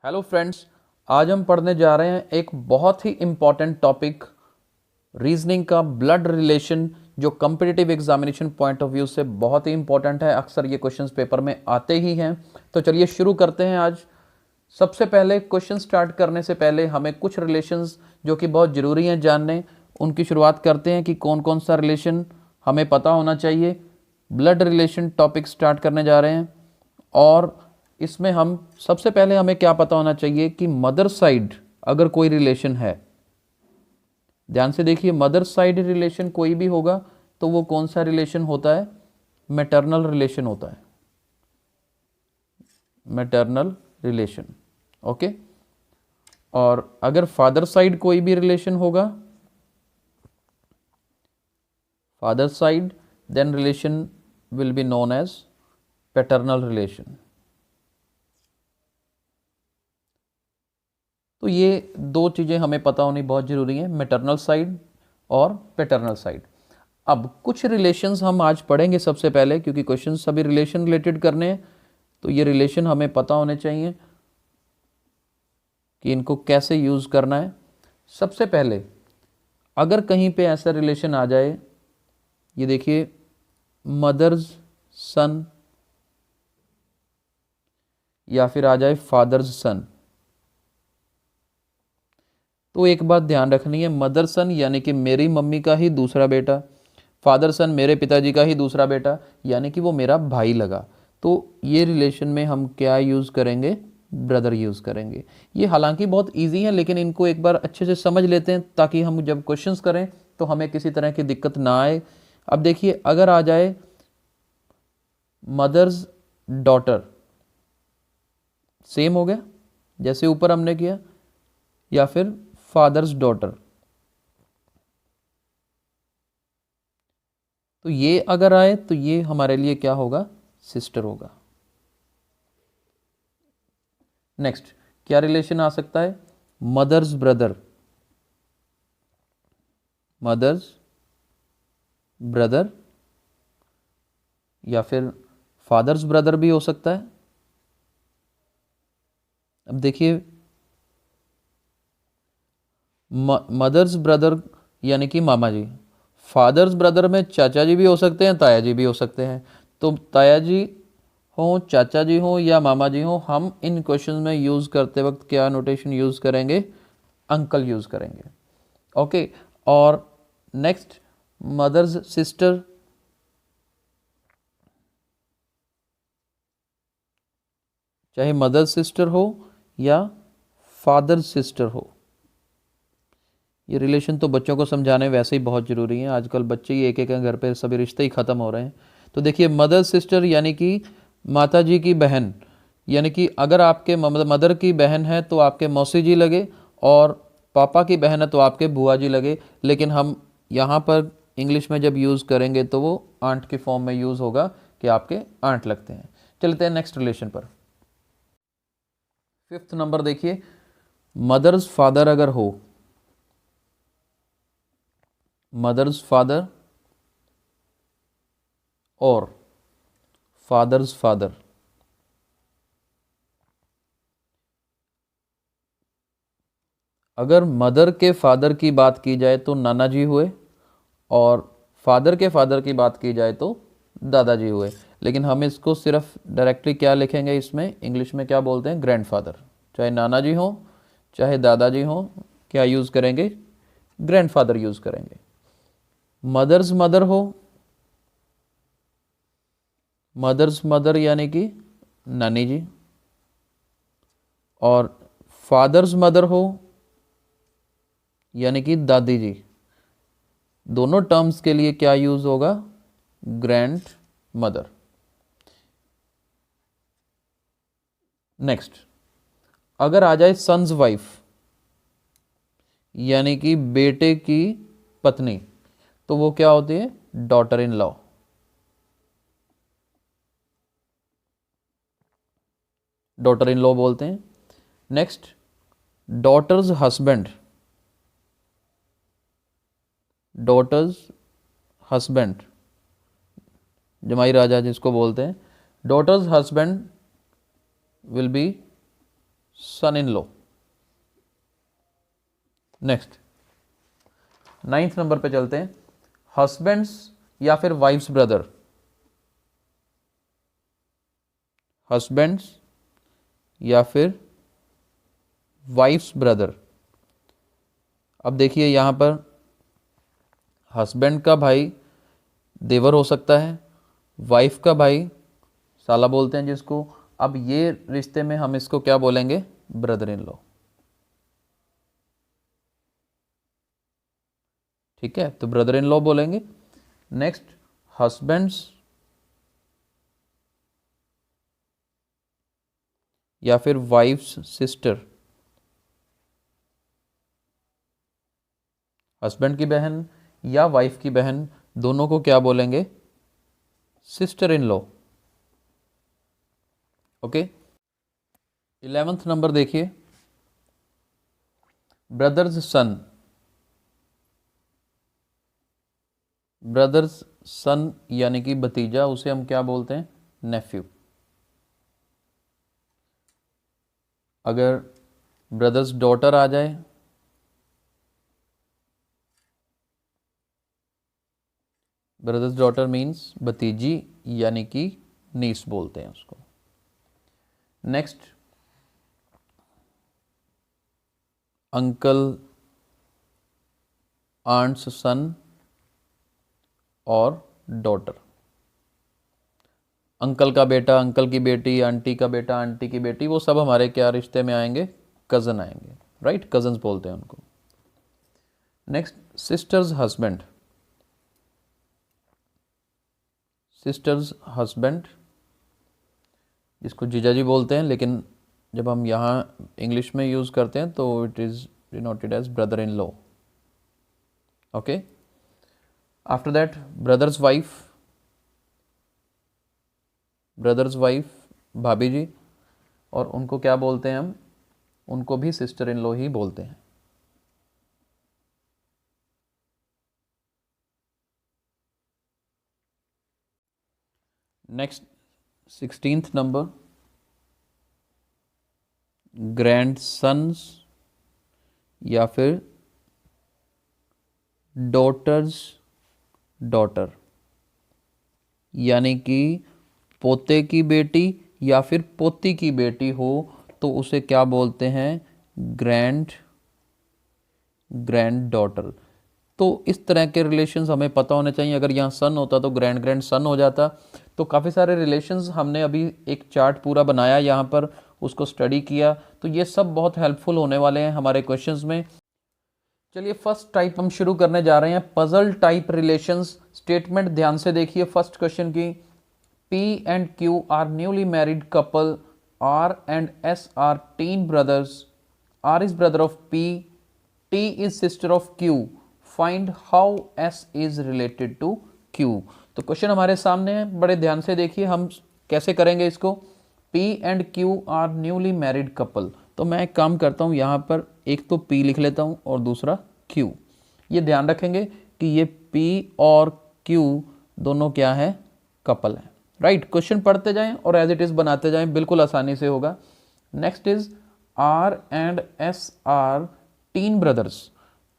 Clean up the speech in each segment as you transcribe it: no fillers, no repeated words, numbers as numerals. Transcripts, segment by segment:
Hello friends, आज हम पढ़ने जा रहे हैं एक बहुत ही इम्पॉर्टेंट टॉपिक रीजनिंग का ब्लड रिलेशन, जो competitive examination point of view से बहुत ही इंपॉर्टेंट है। अक्सर ये क्वेश्चंस पेपर में आते ही हैं। तो चलिए शुरू करते हैं आज। सबसे पहले क्वेश्चन स्टार्ट करने से पहले हमें कुछ रिलेशंस जो कि बहुत ज़रूरी हैं जानने, उनकी शुरुआत करते हैं कि कौन कौन सा रिलेशन हमें पता होना चाहिए। ब्लड रिलेशन टॉपिक स्टार्ट करने जा रहे हैं और इसमें हम सबसे पहले हमें क्या पता होना चाहिए कि मदर साइड अगर कोई रिलेशन है, ध्यान से देखिए, मदर साइड रिलेशन कोई भी होगा तो वो कौन सा रिलेशन होता है? मैटरनल रिलेशन होता है, मैटरनल रिलेशन। ओके। और अगर फादर साइड कोई भी रिलेशन होगा, father side, then relation will be known as paternal relation. तो ये दो चीज़ें हमें पता होनी बहुत ज़रूरी है, मैटरनल साइड और पैटर्नल साइड। अब कुछ रिलेशंस हम आज पढ़ेंगे सबसे पहले, क्योंकि क्वेश्चन सभी रिलेशन रिलेटेड करने हैं, तो ये रिलेशन हमें पता होने चाहिए कि इनको कैसे यूज़ करना है। सबसे पहले अगर कहीं पे ऐसा रिलेशन आ जाए, ये देखिए, मदर्स सन या फिर आ जाए फादर्स सन, तो एक बात ध्यान रखनी है, मदर सन यानी कि मेरी मम्मी का ही दूसरा बेटा, फादर सन मेरे पिताजी का ही दूसरा बेटा, यानी कि वो मेरा भाई लगा। तो ये रिलेशन में हम क्या यूज़ करेंगे? ब्रदर यूज़ करेंगे। ये हालांकि बहुत इजी है, लेकिन इनको एक बार अच्छे से समझ लेते हैं ताकि हम जब क्वेश्चंस करें तो हमें किसी तरह की दिक्कत ना आए। अब देखिए, अगर आ जाए मदर्स डॉटर, सेम हो गया जैसे ऊपर हमने किया, या फिर फादर्स डॉटर, तो ये अगर आए तो ये हमारे लिए क्या होगा? सिस्टर होगा। नेक्स्ट क्या रिलेशन आ सकता है? मदर्स ब्रदर, मदर्स ब्रदर, या फिर फादर्स ब्रदर भी हो सकता है। अब देखिए, मदर्स ब्रदर यानी कि मामा जी, फादर्स ब्रदर में चाचा जी भी हो सकते हैं, ताया जी भी हो सकते हैं। तो ताया जी हो, चाचा जी हो या मामा जी हो, हम इन क्वेश्चन में यूज़ करते वक्त क्या नोटेशन यूज़ करेंगे? अंकल यूज़ करेंगे। ओके। और नेक्स्ट मदर्स सिस्टर, चाहे मदर सिस्टर हो या फादर सिस्टर हो, ये रिलेशन तो बच्चों को समझाने वैसे ही बहुत ज़रूरी है। आजकल बच्चे ही एक एक घर पे, सभी रिश्ते ही ख़त्म हो रहे हैं। तो देखिए, मदर सिस्टर यानी कि माता जी की बहन, यानी कि अगर आपके मदर की बहन है तो आपके मौसी जी लगे, और पापा की बहन है तो आपके बुआ जी लगे। लेकिन हम यहाँ पर इंग्लिश में जब यूज़ करेंगे तो वो आंट की फॉर्म में यूज़ होगा कि आपके आंट लगते हैं। चलते हैं नेक्स्ट रिलेशन पर। फिफ्थ नंबर देखिए, मदर्स फादर अगर हो, मदर्स फादर और फादर्स फादर, अगर मदर के फादर की बात की जाए तो नाना जी हुए, और फादर के फादर की बात की जाए तो दादाजी हुए। लेकिन हम इसको सिर्फ डायरेक्टली क्या लिखेंगे? इसमें इंग्लिश में क्या बोलते हैं? ग्रैंडफादर। चाहे नाना जी हो चाहे दादाजी हो, क्या यूज़ करेंगे? ग्रैंडफादर यूज़ करेंगे। मदर्स मदर हो, मदर्स मदर यानी कि नानी जी, और फादर्स मदर हो यानी कि दादी जी, दोनों टर्म्स के लिए क्या यूज़ होगा? Grand mother. नेक्स्ट अगर आ जाए सन्स वाइफ यानी कि बेटे की पत्नी, तो वो क्या होती है? Daughter in law. Daughter in law बोलते हैं। Next daughter's husband, daughter's husband, जमाई राजा जिसको बोलते हैं, daughter's husband will be son in law. Next 9th number पे चलते हैं, हस्बैंड्स या फिर वाइफ्स ब्रदर। हस्बैंड्स या फिर वाइफ्स ब्रदर। अब देखिए यहाँ पर हस्बैंड का भाई देवर हो सकता है, वाइफ का भाई साला बोलते हैं जिसको। अब ये रिश्ते में हम इसको क्या बोलेंगे, ब्रदर इन लॉ। ठीक है, तो ब्रदर इन लॉ बोलेंगे। नेक्स्ट हस्बैंड्स या फिर वाइफ्स सिस्टर। हस्बैंड की बहन या वाइफ की बहन, दोनों को क्या बोलेंगे, sister in law. Okay. 11th number देखिए, ब्रदर्स सन। ब्रदर्स सन यानी कि भतीजा, उसे हम क्या बोलते हैं, नेफ्यू। अगर ब्रदर्स डॉटर आ जाए, ब्रदर्स डॉटर मीन्स भतीजी यानी कि नीस बोलते हैं उसको। नेक्स्ट अंकल आंट्स सन और डॉटर। अंकल का बेटा, अंकल की बेटी, आंटी का बेटा, आंटी की बेटी, वो सब हमारे क्या रिश्ते में आएंगे, कज़न आएंगे, राइट, कज़न्स बोलते हैं उनको। Next sisters husband. Sisters husband जिसको जीजाजी बोलते हैं, लेकिन जब हम यहाँ इंग्लिश में यूज़ करते हैं तो it is denoted as brother in law. Okay. After that brother's wife. Brother's wife भाभी जी, और उनको क्या बोलते हैं हम, उनको भी सिस्टर इन लॉ ही बोलते हैं। Next 16th number, grand sons या फिर डॉटर्स डॉटर, यानी कि पोते की बेटी या फिर पोती की बेटी हो तो उसे क्या बोलते हैं, ग्रैंड डॉटर। तो इस तरह के रिलेशंस हमें पता होने चाहिए। अगर यहाँ सन होता तो ग्रैंड सन हो जाता। तो काफ़ी सारे रिलेशंस हमने अभी एक चार्ट पूरा बनाया यहाँ पर, उसको स्टडी किया, तो ये सब बहुत हेल्पफुल होने वाले हैं हमारे क्वेश्चंस में। चलिए फर्स्ट टाइप हम शुरू करने जा रहे हैं, पजल टाइप रिलेशंस। स्टेटमेंट ध्यान से देखिए फर्स्ट क्वेश्चन की, P and Q are newly married couple. R and S are teen brothers. R is brother of P. T is sister of Q. Find how S is related to Q. तो question हमारे सामने है, बड़े ध्यान से देखिए हम कैसे करेंगे इसको। P and Q are newly married couple. तो मैं एक काम करता हूँ, यहाँ पर एक तो P लिख लेता हूँ और दूसरा Q। ये ध्यान रखेंगे कि ये P और Q दोनों क्या है, कपल है, राइट। क्वेश्चन पढ़ते जाएं और एज इट इज बनाते जाएं, बिल्कुल आसानी से होगा। Next is R and S are teen brothers.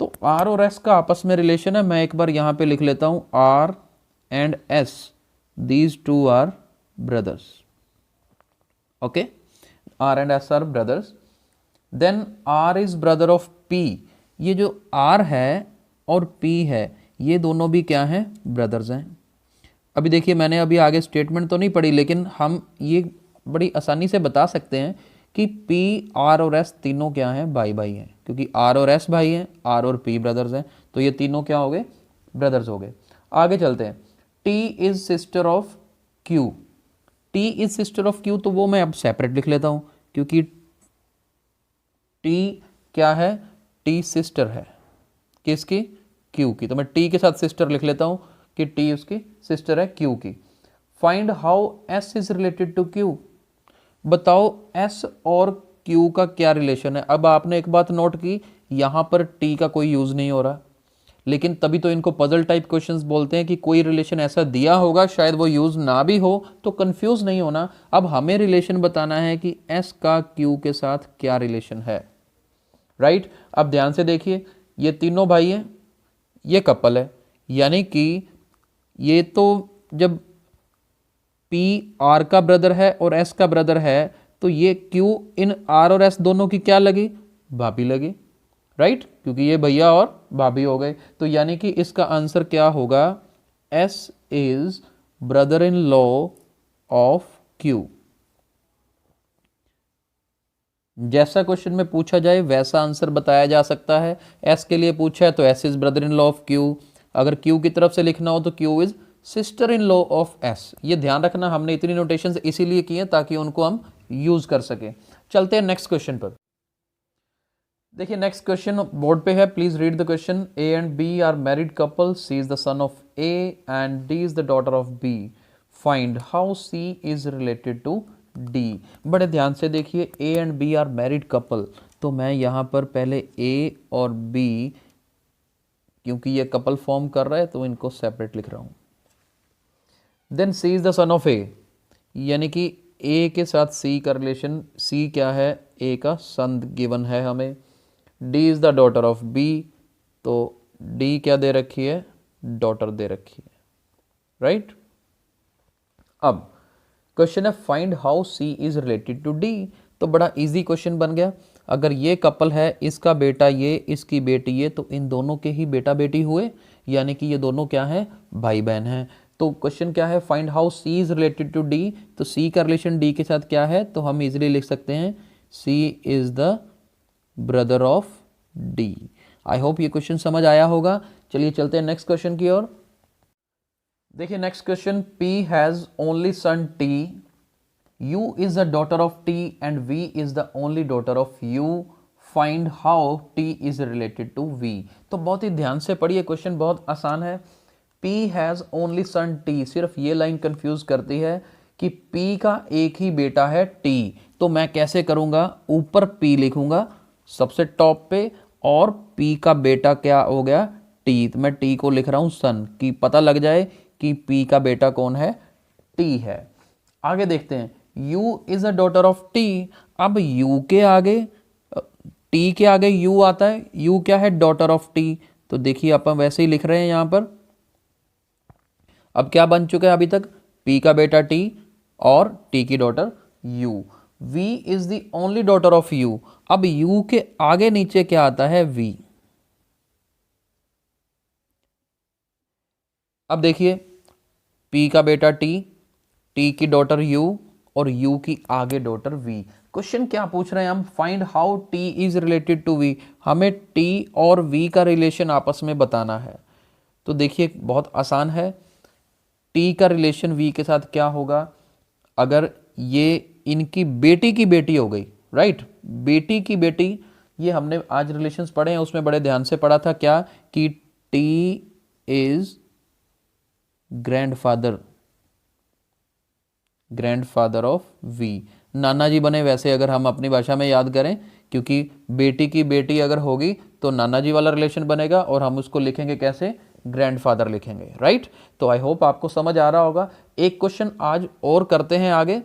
तो आर और एस का आपस में रिलेशन है, मैं एक बार यहां पे लिख लेता हूं, R and S, these two are brothers. Okay, R and S are brothers. Then R is brother of P. ये जो आर है और पी है, ये दोनों भी क्या हैं, ब्रदर्स हैं। अभी देखिए मैंने अभी आगे स्टेटमेंट तो नहीं पढ़ी, लेकिन हम ये बड़ी आसानी से बता सकते हैं कि P, R और S तीनों क्या हैं, भाई भाई हैं, क्योंकि R और S भाई हैं, R और P ब्रदर्स हैं, तो ये तीनों क्या हो गए, ब्रदर्स हो गए। आगे चलते हैं, T is sister of Q। T is sister of Q, तो वो मैं अब सेपरेट लिख लेता हूँ, क्योंकि T क्या है, T सिस्टर है किसकी, Q की, तो मैं T के साथ सिस्टर लिख लेता हूँ कि T उसकी सिस्टर है Q की। Find how S is related to Q। बताओ S और Q का क्या रिलेशन है। अब आपने एक बात नोट की, यहां पर T का कोई यूज नहीं हो रहा, लेकिन तभी तो इनको पजल टाइप क्वेश्चंस बोलते हैं कि कोई रिलेशन ऐसा दिया होगा, शायद वो यूज ना भी हो, तो कंफ्यूज नहीं होना। अब हमें रिलेशन बताना है कि एस का क्यू के साथ क्या रिलेशन है, राइट। अब ध्यान से देखिए, ये तीनों भाई हैं, ये कपल है, यानी कि ये तो जब पी आर का ब्रदर है और एस का ब्रदर है, तो ये क्यू इन आर और एस दोनों की क्या लगी, भाभी लगी, राइट, क्योंकि ये भैया और भाभी हो गए। तो यानी कि इसका आंसर क्या होगा, S is brother in law of Q. जैसा क्वेश्चन में पूछा जाए वैसा आंसर बताया जा सकता है। एस के लिए पूछा है तो S is brother in law of Q, अगर क्यू की तरफ से लिखना हो तो Q is sister in law of S. ये ध्यान रखना, हमने इतनी नोटेशंस इसीलिए की हैं ताकि उनको हम यूज कर सके। चलते हैं नेक्स्ट क्वेश्चन पर। देखिए नेक्स्ट क्वेश्चन बोर्ड पे है, please read the question. A and B are married couple, C is the son of A and D is the daughter of B, find how C is related to D. बड़े ध्यान से देखिए, A and B are married couple, तो मैं यहाँ पर पहले ए और बी, क्योंकि ये कपल फॉर्म कर रहा है तो इनको सेपरेट लिख रहा हूँ। Then C is the son of A, यानी कि ए के साथ सी का रिलेशन, सी क्या है, ए का सन गिवन है हमें। D is the daughter of B, तो डी क्या दे रखी है, डॉटर दे रखी है, राइट। अब क्वेश्चन है find how C is related to D, तो बड़ा इजी क्वेश्चन बन गया। अगर ये कपल है, इसका बेटा ये, इसकी बेटी ये, तो इन दोनों के ही बेटा बेटी हुए, यानी कि ये दोनों क्या है, भाई बहन हैं। तो क्वेश्चन क्या है, find how C is related to D, तो सी का रिलेशन डी के साथ क्या है, तो हम इजीली लिख सकते हैं C is the brother of D. I hope ये क्वेश्चन समझ आया होगा। चलिए चलते हैं नेक्स्ट क्वेश्चन की ओर। देखिए next question, P has only son T, U is the daughter of T and V is the only daughter of U, find how T is related to V। तो बहुत ही ध्यान से पढ़िए, क्वेश्चन बहुत आसान है। P has only son T, सिर्फ ये लाइन कंफ्यूज करती है कि P का एक ही बेटा है T, तो मैं कैसे करूंगा, ऊपर P लिखूंगा सबसे टॉप पे, और P का बेटा क्या हो गया, T, तो मैं T को लिख रहा हूं सन, कि पता लग जाए कि P का बेटा कौन है, T है। आगे देखते हैं, U is a daughter of T, अब U के आगे, T के आगे U आता है, U क्या है, डॉटर ऑफ T, तो देखिए अपन वैसे ही लिख रहे हैं यहां पर। अब क्या बन चुका है अभी तक, P का बेटा T और T की daughter U। V is the only daughter of U, अब U के आगे नीचे क्या आता है, V। अब देखिए, P का बेटा T, T की डॉटर U और U की आगे डॉटर V। क्वेश्चन क्या पूछ रहे हैं हम, find how T is related to V, हमें T और V का रिलेशन आपस में बताना है। तो देखिए बहुत आसान है, T का रिलेशन V के साथ क्या होगा, अगर ये इनकी बेटी की बेटी हो गई, राइट, बेटी की बेटी, ये हमने आज रिलेशंस पढ़े हैं उसमें बड़े ध्यान से पढ़ा था क्या, कि T is grandfather of V, नाना जी बने वैसे अगर हम अपनी भाषा में याद करें, क्योंकि बेटी की बेटी अगर होगी तो नाना जी वाला रिलेशन बनेगा, और हम उसको लिखेंगे कैसे, ग्रैंडफादर लिखेंगे, राइट। तो आई होप आपको समझ आ रहा होगा। एक क्वेश्चन आज और करते हैं आगे,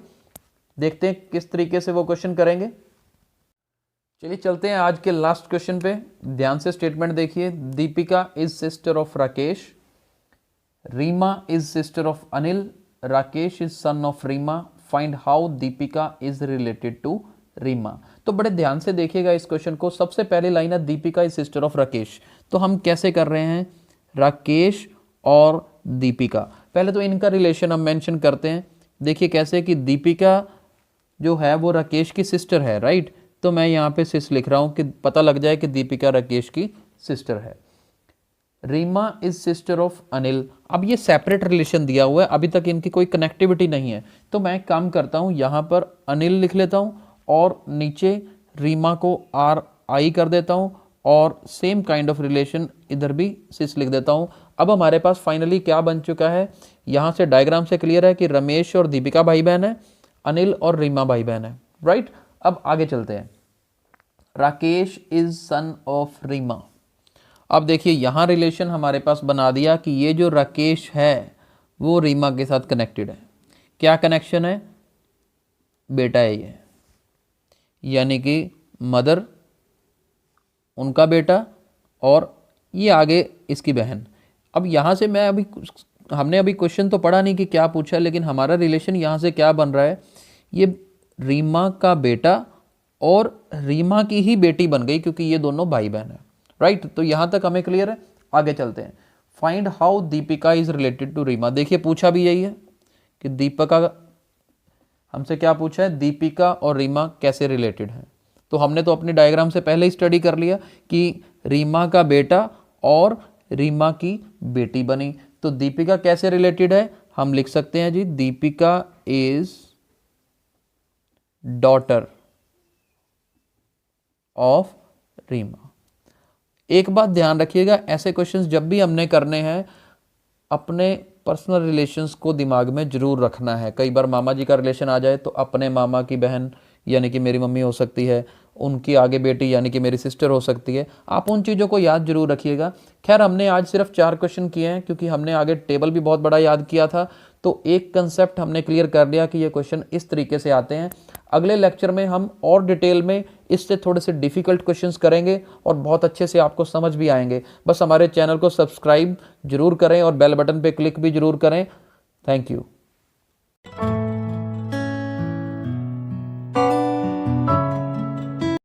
देखते हैं किस तरीके से वो क्वेश्चन करेंगे। चलिए चलते हैं आज के लास्ट क्वेश्चन पे, ध्यान से स्टेटमेंट देखिए। Deepika is sister of Rakesh, Reema is sister of Anil, Rakesh is son of Reema, find how Deepika is related to Reema. तो बड़े ध्यान से देखिएगा इस क्वेश्चन को। सबसे पहली लाइन है Deepika is sister of Rakesh, तो हम कैसे कर रहे हैं, राकेश और दीपिका, पहले तो इनका रिलेशन हम मेंशन करते हैं। देखिए कैसे, कि दीपिका जो है वो राकेश की सिस्टर है, राइट, तो मैं यहाँ पे सिस लिख रहा हूँ कि पता लग जाए कि दीपिका राकेश की सिस्टर है। Reema is sister of Anil, अब ये सेपरेट रिलेशन दिया हुआ है, अभी तक इनकी कोई कनेक्टिविटी नहीं है, तो मैं काम करता हूँ यहाँ पर अनिल लिख लेता हूँ और नीचे रीमा को RI कर देता हूँ, और सेम काइंड ऑफ रिलेशन इधर भी सिस लिख देता हूँ। अब हमारे पास फाइनली क्या बन चुका है, यहाँ से डायग्राम से क्लियर है कि रमेश और दीपिका भाई बहन है, अनिल और रीमा भाई बहन है, राइट। अब आगे चलते हैं, Rakesh is son of Reema, अब देखिए यहाँ रिलेशन हमारे पास बना दिया कि ये जो राकेश है वो रीमा के साथ कनेक्टेड है। क्या कनेक्शन है? बेटा है ये, यानी कि मदर, उनका बेटा, और ये आगे इसकी बहन। अब यहाँ से मैं हमने अभी क्वेश्चन तो पढ़ा नहीं कि क्या पूछा, लेकिन हमारा रिलेशन यहाँ से क्या बन रहा है, ये रीमा का बेटा और रीमा की ही बेटी बन गई, क्योंकि ये दोनों भाई बहन है, राइट। तो यहाँ तक हमें क्लियर है। आगे चलते हैं। Find how Deepika is related to Reema. देखिए पूछा भी यही है कि दीपिका, हमसे क्या पूछा है, दीपिका और रीमा कैसे रिलेटेड है। तो हमने तो अपने डायग्राम से पहले ही स्टडी कर लिया कि रीमा का बेटा और रीमा की बेटी बनी। तो दीपिका कैसे रिलेटेड है, हम लिख सकते हैं जी, Deepika is daughter of Reema. एक बात ध्यान रखिएगा, ऐसे क्वेश्चंस जब भी हमने करने हैं अपने पर्सनल रिलेशंस को दिमाग में जरूर रखना है। कई बार मामा जी का रिलेशन आ जाए तो अपने मामा की बहन यानी कि मेरी मम्मी हो सकती है, उनकी आगे बेटी यानी कि मेरी सिस्टर हो सकती है। आप उन चीज़ों को याद जरूर रखिएगा। खैर हमने आज सिर्फ 4 क्वेश्चन किए हैं, क्योंकि हमने आगे टेबल भी बहुत बड़ा याद किया था। तो एक कंसेप्ट हमने क्लियर कर लिया कि ये क्वेश्चन इस तरीके से आते हैं। अगले लेक्चर में हम और डिटेल में इससे थोड़े से डिफ़िकल्ट क्वेश्चंस करेंगे और बहुत अच्छे से आपको समझ भी आएंगे। बस हमारे चैनल को सब्सक्राइब जरूर करें और बेल बटन पे क्लिक भी जरूर करें। Thank you.